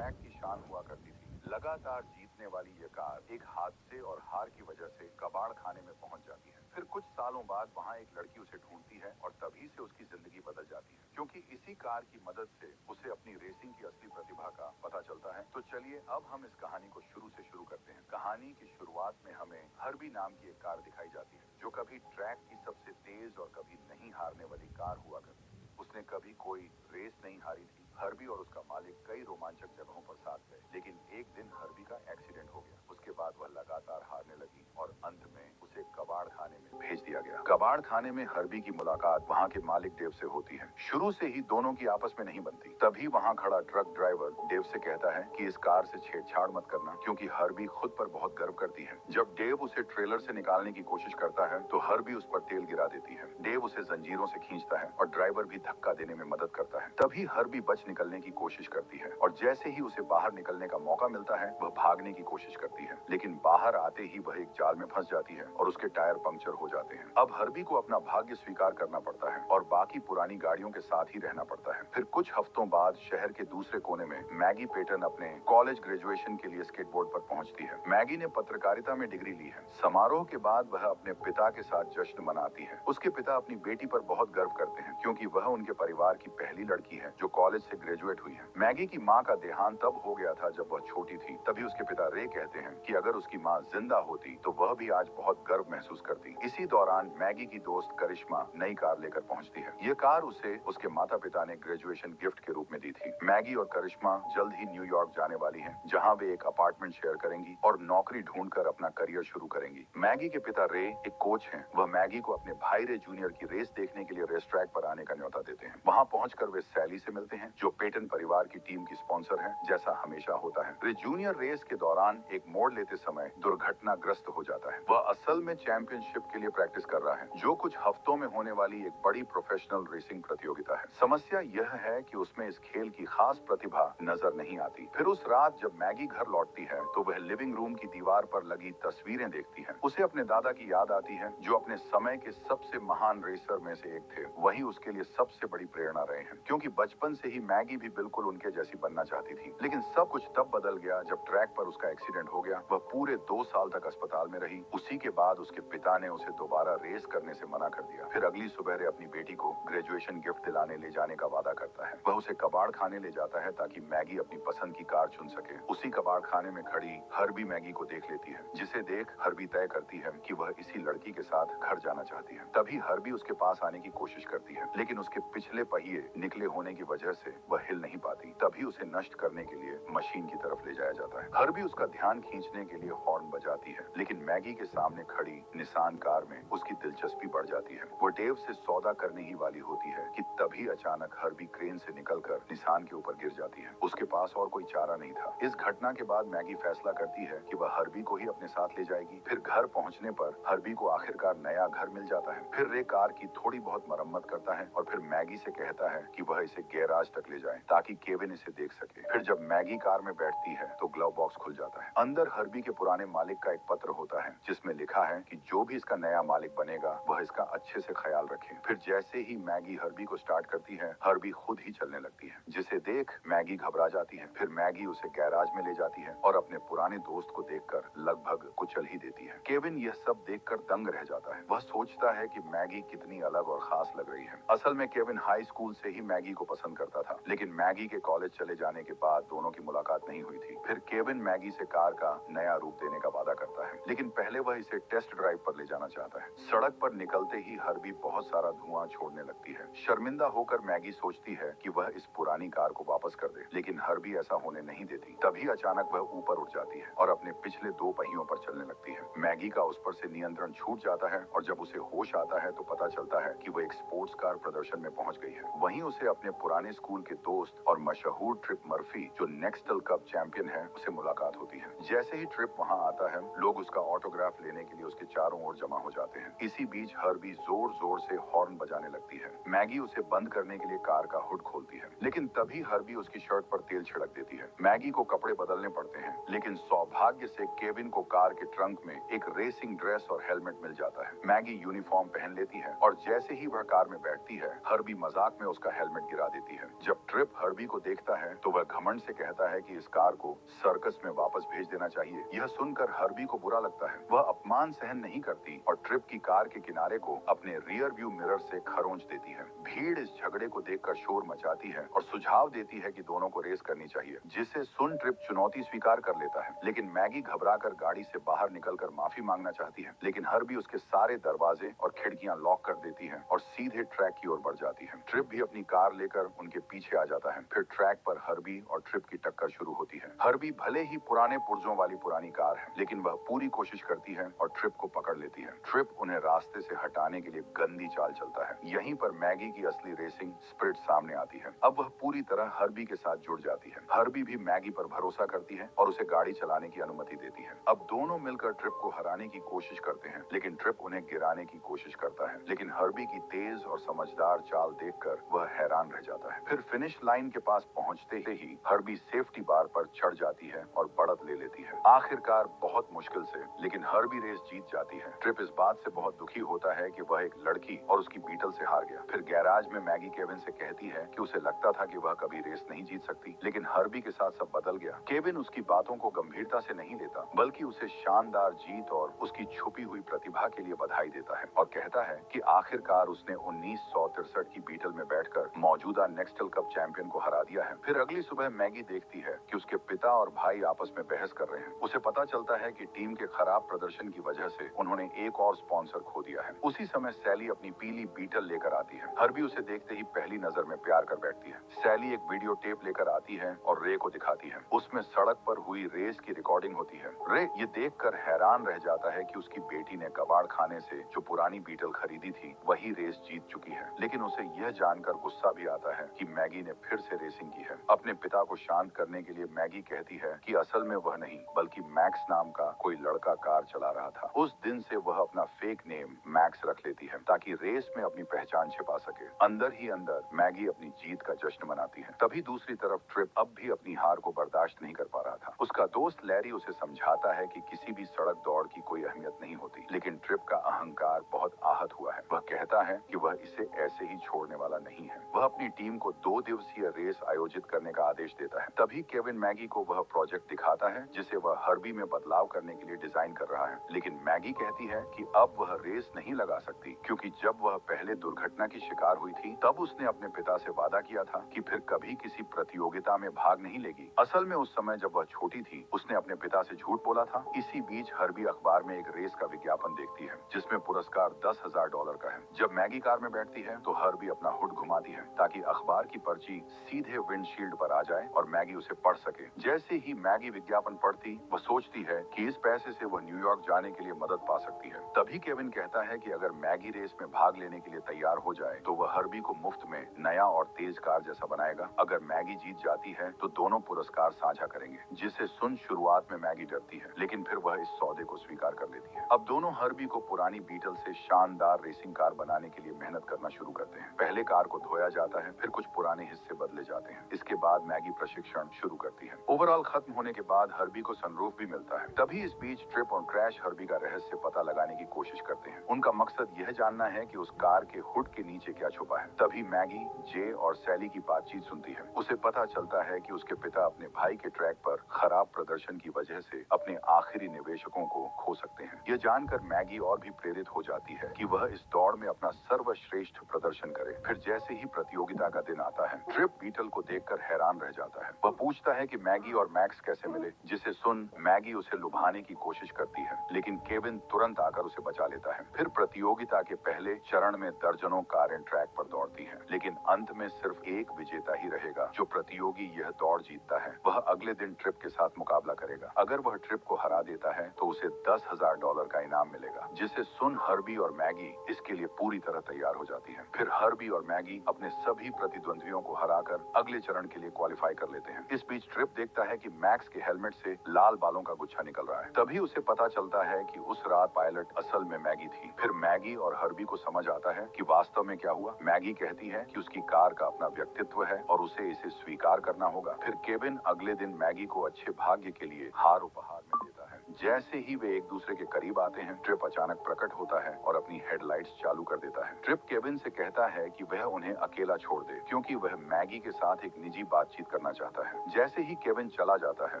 Track की शान हुआ करती थी। लगातार जीतने वाली ये कार एक हादसे और हार की वजह से कबाड़ खाने में पहुंच जाती है। फिर कुछ सालों बाद वहां एक लड़की उसे ढूंढती है और तभी से उसकी जिंदगी बदल जाती है, क्योंकि इसी कार की मदद से उसे अपनी रेसिंग की असली प्रतिभा का पता चलता है। तो चलिए अब हम इस कहानी को शुरू से शुरू करते हैं। कहानी की शुरुआत में हमें हर्बी नाम की एक कार दिखाई जाती है, जो कभी ट्रैक की सबसे तेज और कभी नहीं हारने वाली कार हुआ करती। उसने कभी कोई रेस नहीं हारी थी। हर्बी और उसका मालिक कई रोमांचक जगहों पर साथ गए, लेकिन एक दिन हर्बी का एक्सीडेंट हो गया। उसके बाद वह लगातार हारने लगी और अंत में उसे कबाड़ खाने में भेज दिया गया। कबाड़ खाने में हर्बी की मुलाकात वहाँ के मालिक डेव से होती है। शुरू से ही दोनों की आपस में नहीं बनती। तभी वहाँ खड़ा ट्रक ड्राइवर डेव से कहता है कि इस कार से छेड़छाड़ मत करना, क्योंकि हर्बी खुद पर बहुत गर्व करती है। जब डेव उसे ट्रेलर से निकालने की कोशिश करता है तो हर्बी उस पर तेल गिरा देती है। डेव उसे जंजीरों से खींचता है और ड्राइवर भी धक्का देने में मदद करता है। तभी हर्बी बच निकलने की कोशिश करती है और जैसे ही उसे बाहर निकलने का मौका मिलता है वह भागने की कोशिश करती है, लेकिन बाहर आते ही वह एक जाल में फंस जाती है और उसके टायर पंक्चर हो जाते हैं। अब हर्बी को अपना भाग्य स्वीकार करना पड़ता है और बाकी पुरानी गाड़ियों के साथ ही रहना पड़ता है। फिर कुछ हफ्तों बाद शहर के दूसरे कोने में मैगी पेटन अपने कॉलेज ग्रेजुएशन के लिए स्केटबोर्ड पर पहुंचती है। मैगी ने पत्रकारिता में डिग्री ली है। समारोह के बाद वह अपने पिता के साथ जश्न मनाती है। उसके पिता अपनी बेटी पर बहुत गर्व करते हैं, क्योंकि वह उनके परिवार की पहली लड़की है जो कॉलेज से ग्रेजुएट हुई है। मैगी की माँ का देहांत तब हो गया था जब वह छोटी थी। तभी उसके पिता रे कहते हैं कि अगर उसकी माँ जिंदा होती तो वह भी आज बहुत गर्व महसूस करती। इसी दौरान मैगी की दोस्त करिश्मा नई कार लेकर पहुंचती है। ये कार उसे उसके माता पिता ने ग्रेजुएशन गिफ्ट के रूप में दी थी। मैगी और करिश्मा जल्द ही न्यूयॉर्क जाने वाली हैं, जहां वे एक अपार्टमेंट शेयर करेंगी और नौकरी ढूंढकर अपना करियर शुरू करेंगी। मैगी के पिता रे एक कोच हैं। वह मैगी को अपने भाई रे जूनियर की रेस देखने के लिए रेस ट्रैक पर आने का न्योता देते हैं। वहां पहुंचकर वे सैली से मिलते हैं, जो पेटन परिवार की टीम की स्पॉन्सर है, जैसा हमेशा होता है। रे जूनियर रेस के दौरान एक मोड़ लेते समय दुर्घटनाग्रस्त हो जाता है। वह असल में चैंपियनशिप के लिए प्रैक्टिस कर रहा है, जो कुछ हफ्तों में होने वाली एक बड़ी प्रोफेशनल रेसिंग प्रतियोगिता है। समस्या यह है कि उसमें इस खेल की खास प्रतिभा नजर नहीं आती। फिर उस रात जब मैगी घर लौटती है तो वह लिविंग रूम की दीवार पर लगी तस्वीरें देखती है। उसे अपने दादा की याद आती है, जो अपने समय के सबसे महान रेसर में से एक थे। वही उसके लिए सबसे बड़ी प्रेरणा रहे हैं, क्योंकि बचपन से ही मैगी भी बिल्कुल उनके जैसी बनना चाहती थी। लेकिन सब कुछ तब बदल गया जब ट्रैक पर उसका एक्सीडेंट हो गया। वह पूरे 2 साल तक अस्पताल में रही। उसी के बाद उसके पिता ने उसे दोबारा रेस करने से मना कर दिया। फिर अगली सुबह अपनी बेटी को ग्रेजुएशन गिफ्ट दिलाने ले जाने का वादा करता है। वह उसे कबाड़ खाने ले जाता है ताकि मैगी अपनी पसंद की कार चुन सके। उसी कबाड़ खाने में खड़ी हर्बी मैगी को देख लेती है, जिसे देख हर्बी तय करती है कि वह इसी लड़की के साथ घर जाना चाहती है। तभी हर्बी उसके पास आने की कोशिश करती है, लेकिन उसके पिछले पहिए निकले होने की वजह से वह हिल नहीं पाती। तभी उसे नष्ट करने के लिए मशीन की तरफ ले जाया जाता है। हर्बी उसका ध्यान खींचने के लिए हॉर्न बजाती है, लेकिन मैगी के सामने खड़ी निसान कार में उसकी दिलचस्पी बढ़ जाती है। वो डेव से सौदा करने ही वाली होती है कि तभी अचानक हर्बी क्रेन से निकलकर निसान के ऊपर गिर जाती है। उसके पास और कोई चारा नहीं था। इस घटना के बाद मैगी फैसला करती है कि वह हर्बी को ही अपने साथ ले जाएगी। फिर घर पहुंचने पर हर्बी को आखिरकार नया घर मिल जाता है। फिर रे कार की थोड़ी बहुत मरम्मत करता है और फिर मैगी से कहता है कि वह इसे गैराज तक ले जाए ताकि केविन इसे देख सके। फिर जब मैगी कार में बैठती है तो ग्लव बॉक्स खुल जाता है। अंदर हर्बी के पुराने मालिक का एक पत्र होता है, जिसमें लिखा है कि जो भी इसका नया मालिक बनेगा वह इसका अच्छे से ख्याल रखे। फिर जैसे ही मैगी हर्बी को स्टार्ट करती है, हर्बी खुद ही चलने लगती है, जिसे देख मैगी घबरा जाती है। फिर मैगी उसे गैराज में ले जाती है और अपने पुराने दोस्त को देखकर लगभग कुचल ही देती है। केविन यह सब देखकर दंग रह जाता है। वह सोचता है कि मैगी कितनी अलग और खास लग रही है। असल में केविन हाई स्कूल से ही मैगी को पसंद करता था, लेकिन मैगी के कॉलेज चले जाने के बाद दोनों की मुलाकात नहीं हुई थी। फिर केविन मैगी से कार का नया रूप देने का वादा करता है, लेकिन पहले वह इसे टेस्ट ड्राइव पर ले जाना चाहता है। सड़क पर निकलते ही हर्बी बहुत सारा धुआं छोड़ने लगती है। शर्मिंदा होकर मैगी सोचती है कि वह इस पुरानी कार को वापस कर दे, लेकिन हर्बी ऐसा होने नहीं देती। तभी अचानक वह ऊपर उठ जाती है और अपने पिछले 2 पहियों पर चलने लगती है। मैगी का उस पर से नियंत्रण छूट जाता है और जब उसे होश आता है तो पता चलता है कि वह एक स्पोर्ट्स कार प्रदर्शन में पहुंच गई है। वहीं उसे अपने पुराने स्कूल के दोस्त और मशहूर ट्रिप मर्फी, जो नेक्स्टल कप चैंपियन है, उसे मुलाकात होती है। जैसे ही ट्रिप वहां आता है, लोग उसका ऑटोग्राफ लेने के लिए उसके चारों ओर जमा हो जाते हैं। इसी इसी बीच हर्बी जोर जोर से हॉर्न बजाने लगती है। मैगी उसे बंद करने के लिए कार का हुड खोलती है, लेकिन तभी हर्बी उसकी शर्ट पर तेल छिड़क देती है। मैगी को कपड़े बदलने पड़ते हैं, लेकिन सौभाग्य से केविन को कार के ट्रंक में एक रेसिंग ड्रेस और हेलमेट मिल जाता है। मैगी यूनिफॉर्म पहन लेती है और जैसे ही वह कार में बैठती है, हर्बी मजाक में उसका हेलमेट गिरा देती है। जब ट्रिप हर्बी को देखता है तो वह घमंड से कहता है कि इस कार को सर्कस में वापस भेज देना चाहिए। यह सुनकर हर्बी को बुरा लगता है। वह अपमान सहन नहीं करती और ट्रिप की कार के किनारे को अपने रियर व्यू मिरर से खरोंच देती है। भीड़ इस झगड़े को देखकर शोर मचाती है और सुझाव देती है कि दोनों को रेस करनी चाहिए, जिसे सुन ट्रिप चुनौती स्वीकार कर लेता है। लेकिन मैगी घबराकर गाड़ी से बाहर निकलकर माफी मांगना चाहती है, लेकिन हर्बी उसके सारे दरवाजे और खिड़कियां लॉक कर देती है और सीधे ट्रैक की ओर बढ़ जाती है। ट्रिप भी अपनी कार लेकर उनके पीछे आ जाता है। फिर ट्रैक पर हर्बी और ट्रिप की टक्कर शुरू होती है। हर्बी भले ही पुराने पुर्जों वाली पुरानी कार है, लेकिन वह पूरी कोशिश करती है और ट्रिप को पकड़ लेती है। ट्रिप उन्हें रास्ते से हटाने के लिए गंदी चाल चलता है। यहीं पर मैगी की असली रेसिंग स्पिरिट सामने आती है। अब वह पूरी तरह हर्बी के साथ जुड़ जाती है। हर्बी भी मैगी पर भरोसा करती है और उसे गाड़ी चलाने की अनुमति देती है। अब दोनों मिलकर ट्रिप को हराने की कोशिश करते हैं, लेकिन ट्रिप उन्हें गिराने की कोशिश करता है। लेकिन हर्बी की तेज और समझदार चाल देखकर वह हैरान रह जाता है। फिर फिनिश लाइन के पास पहुंचते ही हर्बी सेफ्टी बार पर चढ़ जाती है और बढ़त ले लेती है। आखिरकार बहुत मुश्किल से, लेकिन हर्बी रेस जीत जाती है। ट्रिप इस बात से बहुत दुखी होता है कि वह एक लड़की और उसकी बीटल से हार गया। फिर गैराज में मैगी केविन से कहती है कि उसे लगता था कि वह कभी रेस नहीं जीत सकती, लेकिन हर्बी के साथ सब बदल गया। केविन उसकी बातों को गंभीरता से नहीं लेता, बल्कि उसे शानदार जीत और उसकी छुपी हुई प्रतिभा के लिए बधाई देता है और कहता है कि आखिरकार उसने 1963 की बीटल में बैठकर मौजूदा नेक्स्टल कप चैंपियन को हरा दिया है। फिर अगली सुबह मैगी देखती है कि उसके पिता और भाई आपस में बहस कर रहे हैं। उसे पता चलता है कि टीम के खराब प्रदर्शन की वजह से उन्होंने एक और स्पॉन्सर खो दिया है। उसी समय सैली अपनी पीली बीटल लेकर आती है। हर्बी उसे देखते ही पहली नजर में प्यार कर बैठती है। सैली एक वीडियो टेप लेकर आती है और रे को दिखाती है। उसमें सड़क पर हुई रेस की रिकॉर्डिंग होती है। रे ये देखकर हैरान रह जाता है कि उसकी बेटी ने कबाड़ खाने से जो पुरानी बीटल खरीदी थी वही रेस जीत चुकी है, लेकिन उसे यह जानकर गुस्सा भी आता है कि मैगी ने फिर से रेसिंग की है। अपने पिता को शांत करने के लिए मैगी कहती है कि असल में वह नहीं बल्कि मैक्स नाम का कोई लड़का कार चला रहा था। उस दिन से वह अपना फेक नेम मैक्स रख लेती है ताकि रेस में अपनी पहचान छिपा सके। अंदर ही अंदर मैगी अपनी जीत का जश्न मनाती है। तभी दूसरी तरफ ट्रिप अब भी अपनी हार को बर्दाश्त नहीं कर पा रहा था। उसका दोस्त लैरी उसे समझाता है कि किसी भी सड़क दौड़ की कोई अहमियत नहीं होती, लेकिन ट्रिप का अहंकार बहुत आहत हुआ है। वह कहता है कि वह इसे ऐसे ही छोड़ने वाला नहीं है। वह अपनी टीम को 2 दिवसीय रेस आयोजित करने का आदेश देता है। तभी केविन मैगी को वह प्रोजेक्ट दिखाता है जिसे वह हर्बी में बदलाव करने के लिए डिजाइन कर रहा है, लेकिन मैगी कहती है कि अब वह रेस नहीं लगा सकती, क्योंकि जब वह पहले दुर्घटना की शिकार हुई थी तब उसने अपने पिता से वादा किया था कि फिर कभी किसी प्रतियोगिता में भाग नहीं लेगी। असल में उस समय जब वह छोटी थी उसने अपने पिता से झूठ बोला था। इसी बीच हर्बी अखबार में एक रेस का विज्ञापन देखती है जिसमें पुरस्कार $10,000 का है। जब मैगी कार में बैठती है तो हर्बी अपना हुड घुमाती है ताकि अखबार की पर्ची सीधे विंडशील्ड पर आ जाए और मैगी उसे पढ़ सके। जैसे ही मैगी विज्ञापन पढ़ती वह सोचती है कि इस पैसे से वह न्यूयॉर्क जाने के लिए मदद पा सकती है। तभी केविन कहता है कि अगर मैगी रेस में भाग लेने के लिए तैयार हो जाए तो वह हर्बी को मुफ्त में नया और तेज कार जैसा बनाएगा। अगर मैगी जीत जाती है तो दोनों पुरस्कार साझा करेंगे, जिसे सुन शुरुआत में मैगी डरती है, लेकिन फिर वह इस सौदे को स्वीकार कर लेती है। अब दोनों हर्बी को पुरानी बीटल से शानदार रेसिंग कार बनाने के लिए मेहनत करना शुरू करते हैं। पहले कार को धोया जाता है, फिर कुछ पुराने हिस्से बदले जाते हैं। इसके बाद मैगी प्रशिक्षण शुरू करती है। ओवरऑल खत्म होने के बाद हर्बी को सनरूफ भी मिलता है। तभी इस बीच ट्रिप और क्रैश हर्बी का रहस्य पता लगाने की कोशिश करते हैं। उनका मकसद यह जानना है कि उस कार के हुड के नीचे क्या छुपा है। तभी मैगी जे और सैली की बातचीत सुनती है। उसे पता चलता है कि उसके पिता अपने भाई के ट्रैक पर खराब प्रदर्शन की वजह से अपने आखिरी निवेशकों को खो सकते हैं। यह जानकर मैगी और भी प्रेरित हो जाती है कि वह इस दौड़ में अपना सर्वश्रेष्ठ प्रदर्शन करे। फिर जैसे ही प्रतियोगिता का दिन आता है, ट्रिप बीटल को देखकर हैरान रह जाता है। वह पूछता है कि मैगी और मैक्स कैसे मिले, जिसे सुन मैगी उसे लुभाने की कोशिश करती है, लेकिन केविन तुरंत आकर उसे बचा लेता है। फिर प्रतियोगिता के पहले चरण में दर्जनों कारें ट्रैक पर दौड़ती हैं, लेकिन अंत में सिर्फ एक विजेता ही रहेगा। जो प्रतियोगी यह दौड़ जीतता है वह अगले दिन ट्रिप के साथ मुकाबला करेगा। अगर वह ट्रिप को हरा देता है तो उसे $10,000 का इनाम मिलेगा, जिसे सुन हर्बी और मैगी इसके लिए पूरी तरह तैयार हो जाती है। फिर हर्बी और मैगी अपने सभी प्रतिद्वंद्वियों को हराकर अगले चरण के लिए क्वालिफाई कर लेते हैं। इस बीच ट्रिप देखता है कि मैक्स के हेलमेट से लाल बालों का गुच्छा निकल रहा है। तभी उसे पता चलता है कि उस रात पायलट असल में मैगी थी। फिर मैगी और हर्बी को समझ आता है कि वास्तव में क्या हुआ। मैगी कहती है कि उसकी कार का अपना व्यक्तित्व है और उसे इसे स्वीकार करना होगा। फिर केविन अगले दिन मैगी को अच्छे भाग्य के लिए हार उपहार में देता है। जैसे ही वे एक दूसरे के करीब आते हैं, ट्रिप अचानक प्रकट होता है और अपनी हेडलाइट्स चालू कर देता है। ट्रिप केविन से कहता है कि वह उन्हें अकेला छोड़ दे क्योंकि वह मैगी के साथ एक निजी बातचीत करना चाहता है। जैसे ही केविन चला जाता है,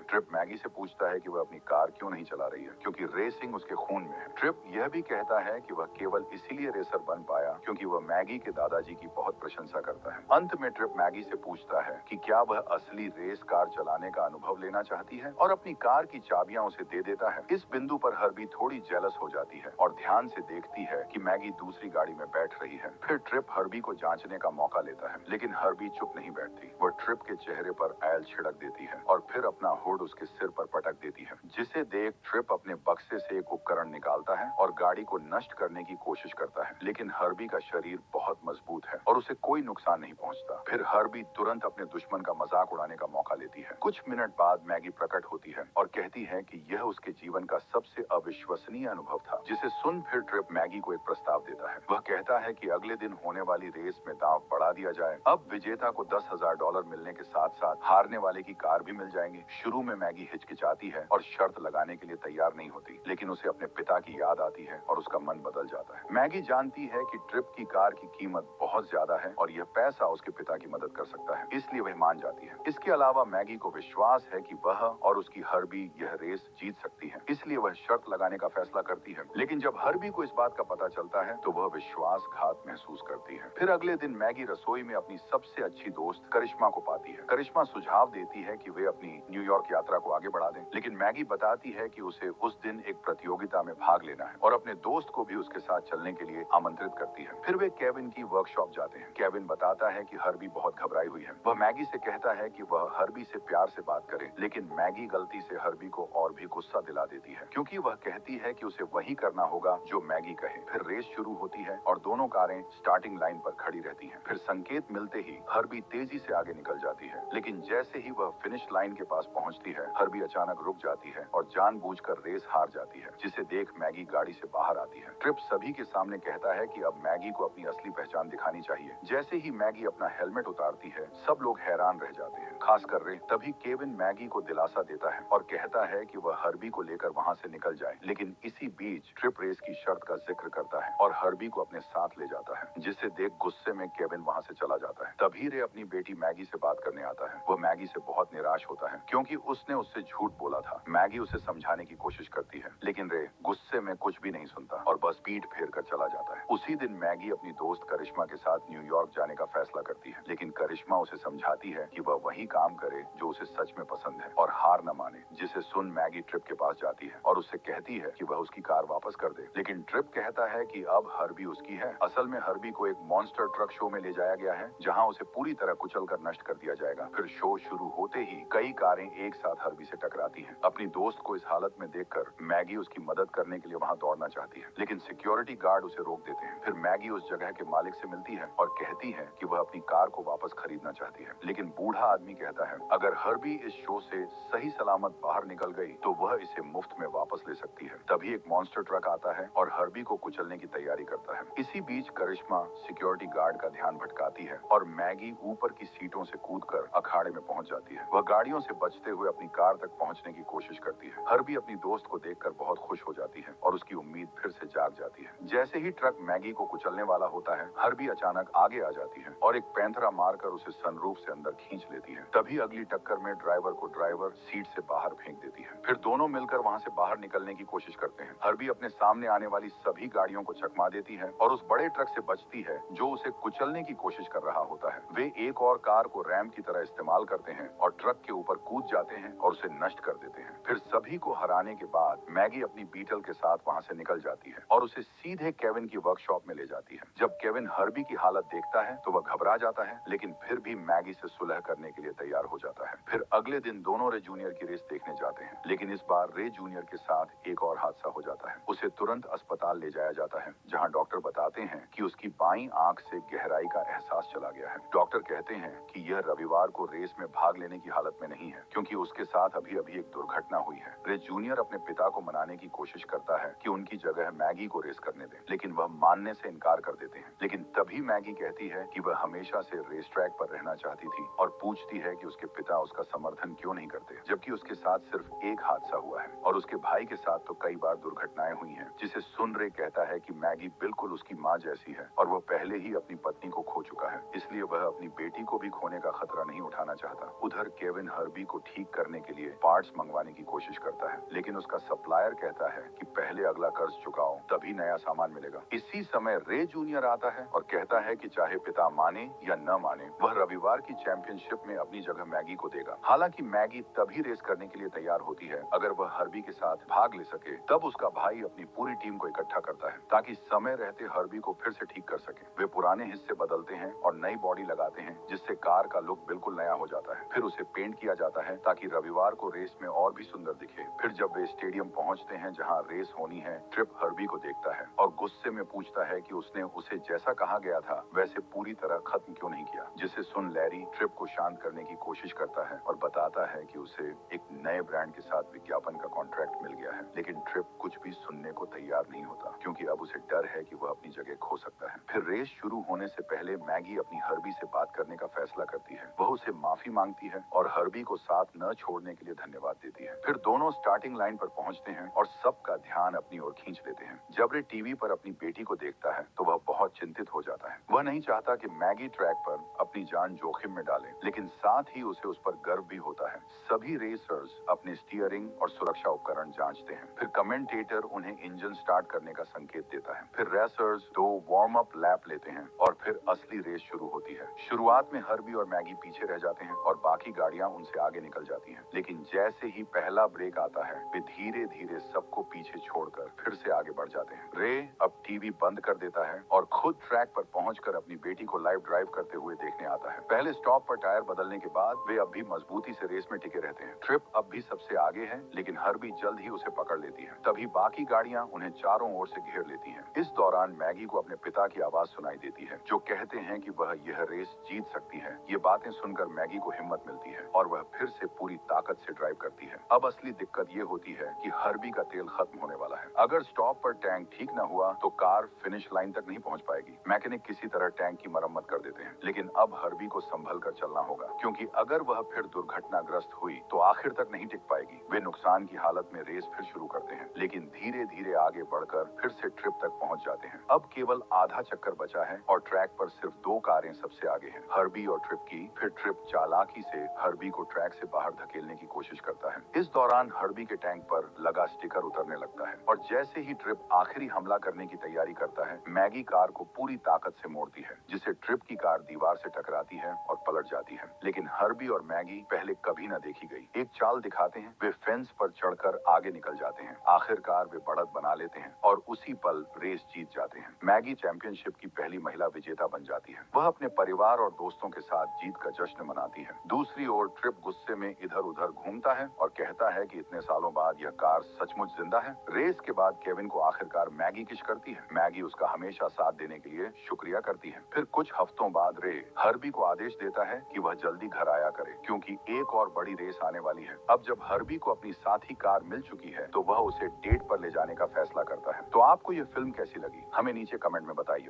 ट्रिप मैगी से पूछता है कि वह अपनी कार क्यों नहीं चला रही है, क्योंकि रेसिंग उसके खून में है। ट्रिप यह भी कहता है कि वह केवल इसीलिए रेसर बन पाया क्योंकि वह मैगी के दादाजी की बहुत प्रशंसा करता है। अंत में ट्रिप मैगी से पूछता है कि क्या वह असली रेस कार चलाने का अनुभव लेना चाहती है और अपनी कार की चाबियां उसे दे देता है। इस बिंदु पर हर्बी थोड़ी जेलस हो जाती है और ध्यान से देखती है कि मैगी दूसरी गाड़ी में बैठ रही है। फिर ट्रिप हर्बी को जांचने का मौका लेता है, लेकिन हर्बी चुप नहीं बैठती। वह ट्रिप के चेहरे पर ऑयल छिड़क देती है और फिर अपना हुड उसके सिर पर पटक देती है, जिसे देख ट्रिप अपने बक्से से एक उपकरण निकालता है और गाड़ी को नष्ट करने की कोशिश करता है। लेकिन हर्बी का शरीर बहुत मजबूत है और उसे कोई नुकसान नहीं पहुंचता। फिर हर्बी तुरंत अपने दुश्मन का मजाक उड़ाने का मौका लेती है। कुछ मिनट बाद मैगी प्रकट होती है और कहती है कि यह उसके जीवन का सबसे अविश्वसनीय अनुभव था, जिसे सुन फिर ट्रिप मैगी को एक प्रस्ताव देता है। वह कहता है कि अगले दिन होने वाली रेस में दांव बढ़ा दिया जाए। अब विजेता को $10,000 मिलने के साथ साथ हारने वाले की कार भी मिल जाएंगी। शुरू में मैगी हिचकिचाती है और शर्त लगाने के लिए तैयार नहीं होती, लेकिन उसे अपने पिता की याद आती है और उसका मन बदल जाता है। मैगी जानती है कि ट्रिप की कार की कीमत बहुत ज्यादा है और यह पैसा उसके पिता की मदद कर सकता है, इसलिए वह मान जाती है। इसके अलावा मैगी को विश्वास है कि वह और उसकी हर्बी यह रेस जीत सकती है, इसलिए वह शर्त लगाने का फैसला करती है। लेकिन जब हर्बी को इस बात का पता चलता है तो वह विश्वासघात महसूस करती है। फिर अगले दिन मैगी रसोई में अपनी सबसे अच्छी दोस्त करिश्मा को पाती है। करिश्मा सुझाव देती है कि वे अपनी न्यूयॉर्क यात्रा को आगे बढ़ा दें, लेकिन मैगी बताती है कि उसे उस दिन एक प्रतियोगिता में भाग लेना है और अपने दोस्त को भी उसके साथ चलने के लिए आमंत्रित करती है। फिर वे केविन की वर्कशॉप जाते हैं। केविन बताता है कि हर्बी बहुत घबराई हुई है। वह मैगी से कहता है कि वह हर्बी से प्यार से बात करे, लेकिन मैगी गलती से हर्बी को और भी गुस्सा दिला देती है क्योंकि वह कहती है कि उसे वही करना होगा जो मैगी कहे। फिर रेस शुरू होती है और दोनों कारें स्टार्टिंग लाइन पर खड़ी रहती हैं। फिर संकेत मिलते ही हर्बी तेजी से आगे निकल जाती है, लेकिन जैसे ही वह फिनिश लाइन के पास पहुंचती है, हर्बी अचानक रुक जाती है और जानबूझकर रेस हार जाती है, जिसे देख मैगी गाड़ी से बाहर आती है। ट्रिप सभी के सामने कहता है कि अब मैगी को अपनी असली पहचान दिखानी चाहिए। जैसे ही मैगी अपना हेलमेट उतारती है, सब लोग हैरान रह जाते हैं, खासकर रे। तभी केविन मैगी को दिलासा देता है और कहता है कि वह हर्बी को लेकर वहां से निकल जाए, लेकिन इसी बीच ट्रिप रेस की शर्त का जिक्र करता है और हर्बी को अपने साथ ले जाता है, जिसे देख गुस्से में केविन वहां से चला जाता है। तभी रे अपनी बेटी मैगी से बात करने आता है। वह मैगी से बहुत निराश होता है क्योंकि उसने उससे झूठ बोला था। मैगी उसे समझाने की कोशिश करती है, लेकिन रे गुस्से में कुछ भी नहीं सुनता और बस पीठ फेर कर चला जाता है। उसी दिन मैगी अपनी दोस्त करिश्मा के साथ न्यूयॉर्क जाने का फैसला करती है, लेकिन करिश्मा उसे समझाती है कि वह वही काम करे जो उसे सच में पसंद है और हार न माने, जिसे सुन मैगी ट्रिप के पास जाती है और उससे कहती है कि वह उसकी कार वापस कर दे। लेकिन ट्रिप कहता है कि अब हर्बी उसकी है। असल में हर्बी को एक मॉन्स्टर ट्रक शो में ले जाया गया है, जहां उसे पूरी तरह कुचल कर नष्ट कर दिया जाएगा। फिर शो शुरू होते ही कई कारें एक साथ हर्बी से टकराती हैं। अपनी दोस्त को इस हालत में देखकर मैगी उसकी मदद करने के लिए वहां दौड़ना चाहती है, लेकिन सिक्योरिटी गार्ड उसे रोक देते हैं। फिर मैगी उस जगह के मालिक से मिलती है और कहती है कि वह अपनी कार को वापस खरीदना चाहती है, लेकिन बूढ़ा आदमी कहता है अगर हर्बी इस शो से सही सलामत बाहर निकल गई तो वह इसे मुफ्त में वापस ले सकती है। तभी एक मॉन्स्टर ट्रक आता है और हर्बी को कुचलने की तैयारी करता है। इसी बीच करिश्मा सिक्योरिटी गार्ड का ध्यान भटकाती है और मैगी ऊपर की सीटों से कूदकर अखाड़े में पहुंच जाती है। वह गाड़ियों से बचते हुए अपनी कार तक पहुंचने की कोशिश करती है। हर्बी अपनी दोस्त को देखकर बहुत खुश हो जाती है और उसकी उम्मीद फिर से जाग जाती है। जैसे ही ट्रक मैगी को कुचलने वाला होता है, हर्बी अचानक आगे आ जाती है और एक पैंथरा मारकर उसे सनरूफ से अंदर खींच लेती है। तभी अगली टक्कर में ड्राइवर सीट से बाहर फेंक देती है। फिर दोनों मिलकर वहां से बाहर निकलने की कोशिश करते हैं। हर्बी अपने सामने आने वाली सभी गाड़ियों को चकमा देती है और उस बड़े ट्रक से बचती है जो उसे कुचलने की कोशिश कर रहा होता है। वे एक और कार को रैंप की तरह इस्तेमाल करते हैं और ट्रक के ऊपर कूद जाते हैं और उसे नष्ट कर देते हैं। फिर सभी को हराने के बाद मैगी अपनी बीटल के साथ वहां से निकल जाती है और उसे सीधे केविन की वर्कशॉप में ले जाती है। जब केविन हर्बी की हालत देखता है तो वह घबरा जाता है, लेकिन फिर भी मैगी से सुलह करने के लिए तैयार हो जाता है। फिर अगले दिन दोनों रे जूनियर की रेस देखने जाते हैं, लेकिन इस बार रे जूनियर के साथ एक और हादसा हो जाता है। उसे तुरंत अस्पताल ले जाया जाता है, जहां डॉक्टर बताते हैं कि उसकी बाईं आंख से गहराई का एहसास चला गया है। डॉक्टर कहते हैं कि यह रविवार को रेस में भाग लेने की हालत में नहीं है, क्योंकि उसके साथ अभी अभी एक दुर्घटना हुई है। रे जूनियर अपने पिता को मनाने की कोशिश करता है कि उनकी जगह मैगी को रेस करने दें, लेकिन वह मानने से इनकार कर देते हैं। लेकिन तभी मैगी कहती है कि वह हमेशा से रेस ट्रैक पर रहना चाहती थी और पूछती है कि उसके पिता उसका समर्थन क्यों नहीं करते, जबकि उसके साथ सिर्फ एक हादसा हुआ है और उसके भाई के साथ तो कई बार दुर्घटनाएं हुई हैं। जिसे सुन रे कहता है कि मैगी बिल्कुल उसकी माँ जैसी है और वह पहले ही अपनी पत्नी को खो चुका है, इसलिए वह अपनी बेटी को भी खोने का खतरा नहीं उठाना चाहता। उधर केविन हर्बी को ठीक करने के लिए पार्ट्स मंगवाने की कोशिश करता है, लेकिन उसका सप्लायर कहता है कि पहले अगला कर्ज चुकाओ, तभी नया सामान मिलेगा। इसी समय रे जूनियर आता है और कहता है कि चाहे पिता माने या न माने, वह रविवार की चैंपियनशिप में अपनी जगह मैगी को देगा। हालांकि मैगी तभी रेस करने के लिए तैयार होती है अगर वह हर्बी के साथ भाग ले सके। तब उसका भाई अपनी पूरी टीम को इकट्ठा करता है ताकि समय रहते हर्बी को फिर से ठीक कर सके। वे पुराने हिस्से बदलते हैं और नई बॉडी लगाते हैं, जिससे कार का लुक बिल्कुल नया हो जाता है। फिर उसे पेंट किया जाता है ताकि रविवार को रेस में और भी सुंदर दिखे। फिर जब वे स्टेडियम पहुंचते हैं जहां रेस होनी है, ट्रिप हर्बी को देखता है और गुस्से में पूछता है कि उसने उसे जैसा कहा गया था वैसे पूरी तरह खत्म क्यों नहीं किया। जिसे सुन लैरी ट्रिप को शांत करने की कोशिश करता है और बताता है कि उसे एक नए ब्रांड के साथ विज्ञापन का कॉन्ट्रैक्ट मिल गया है। लेकिन ट्रिप कुछ भी सुनने को तैयार नहीं होता, क्योंकि अब उसे डर है कि वह अपनी जगह खो सकता है। फिर रेस शुरू होने से पहले मैगी अपनी हर्बी से बात करने का फैसला करती है। वह उसे माफी मांगती है और हर्बी को साथ न छोड़ने के लिए धन्यवाद देती है। फिर दोनों स्टार्टिंग लाइन पर पहुंचते हैं और सबका ध्यान अपनी ओर खींच लेते हैं। जब रे टीवी पर अपनी बेटी को देखता है तो वह बहुत चिंतित हो जाता है। वह नहीं चाहता कि मैगी ट्रैक पर अपनी जान जोखिम में डाले, लेकिन साथ ही उसे उस पर गर्व भी होता है। सभी रेसर्स अपने स्टीयरिंग और सुरक्षा उपकरण जांचते हैं। फिर कमेंटेटर उन्हें इंजन स्टार्ट करने का संकेत देता है। फिर रेसर्स 2 वार्म अप लैप लेते हैं और फिर असली रेस शुरू होती है। शुरुआत में हर्बी और मैगी पीछे रह जाते हैं और बाकी गाड़ियां उनसे आगे निकल जाती हैं। लेकिन जैसे ही पहला ब्रेक आता है, वे धीरे धीरे सबको पीछे छोड़कर फिर से आगे बढ़ जाते हैं। रे अब टीवी बंद कर देता है और खुद ट्रैक पर पहुंचकर अपनी बेटी को लाइव ड्राइव करते हुए देखने आता है। पहले स्टॉप पर टायर बदलने के बाद वे अब भी मजबूती से रेस में टिके रहते हैं। ट्रिप अब भी सबसे आगे है, लेकिन हर्बी जल्द ही उसे पकड़ लेती है। तभी बाकी गाड़ियां उन्हें चारों ओर से घेर लेती हैं। इस दौरान मैगी को अपने पिता की आवाज सुनाई देती है, जो कहते हैं कि वह यह रेस जीत सकती है। ये बातें सुनकर मैगी को हिम्मत मिलती है और वह फिर से पूरी ताकत से ड्राइव करती है। अब असली दिक्कत ये होती है कि हर्बी का तेल खत्म होने वाला है। अगर स्टॉप पर टैंक ठीक न हुआ तो कार फिनिश लाइन तक नहीं पहुंच पाएगी। मैकेनिक किसी तरह टैंक की मरम्मत कर देते हैं, लेकिन अब हर्बी को संभल कर चलना होगा, क्योंकि अगर वह फिर दुर्घटनाग्रस्त हुई तो आखिर तक नहीं टिक पाएगी। वे नुकसान की हालत में रेस फिर शुरू करते हैं, लेकिन धीरे धीरे आगे बढ़कर फिर से ट्रिप तक पहुंच जाते हैं। अब केवल आधा चक्कर बचा है और ट्रैक पर सिर्फ 2 कारें सबसे आगे हैं, हर्बी और ट्रिप की। फिर ट्रिप चालाकी से हर्बी को ट्रैक से बाहर धकेलने की कोशिश करता है। इस दौरान हर्बी के टैंक पर लगा स्टिकर उतरने लगता है और जैसे ही ट्रिप आखिरी हमला करने की तैयारी करता है, मैगी कार को पूरी ताकत से मोड़ती है, जिससे ट्रिप की कार दीवार से टकराती है और पलट जाती है। लेकिन हर्बी और मैगी पहले कभी न देखी गई एक चाल दिखाते हैं। वे फेंस पर चढ़कर आगे निकल जाते हैं। आखिरकार वे बढ़त बना लेते हैं और उसी पल रेस जीत जाते हैं। मैगी चैंपियनशिप की पहली महिला विजेता बन जाती है। वह अपने परिवार और दोस्तों के साथ जीत का जश्न मनाती है। दूसरी ओर ट्रिप गुस्से में इधर उधर घूमता है और कहता है कि इतने सालों बाद यह कार सचमुच जिंदा है। रेस के बाद केविन को आखिरकार मैगी किश करती है। मैगी उसका हमेशा साथ देने के लिए शुक्रिया करती है। फिर कुछ हफ्तों बाद रे हर्बी को आदेश देता है कि वह जल्दी घर आया करे, क्योंकि एक और बड़ी रेस आने वाली है। अब जब हर्बी को अपनी साथी कार मिल चुकी है तो वह उसे डेट पर ले जाने का फैसला करता है। तो आपको यह फिल्म कैसी लगी, हमें नीचे कमेंट में बताइए।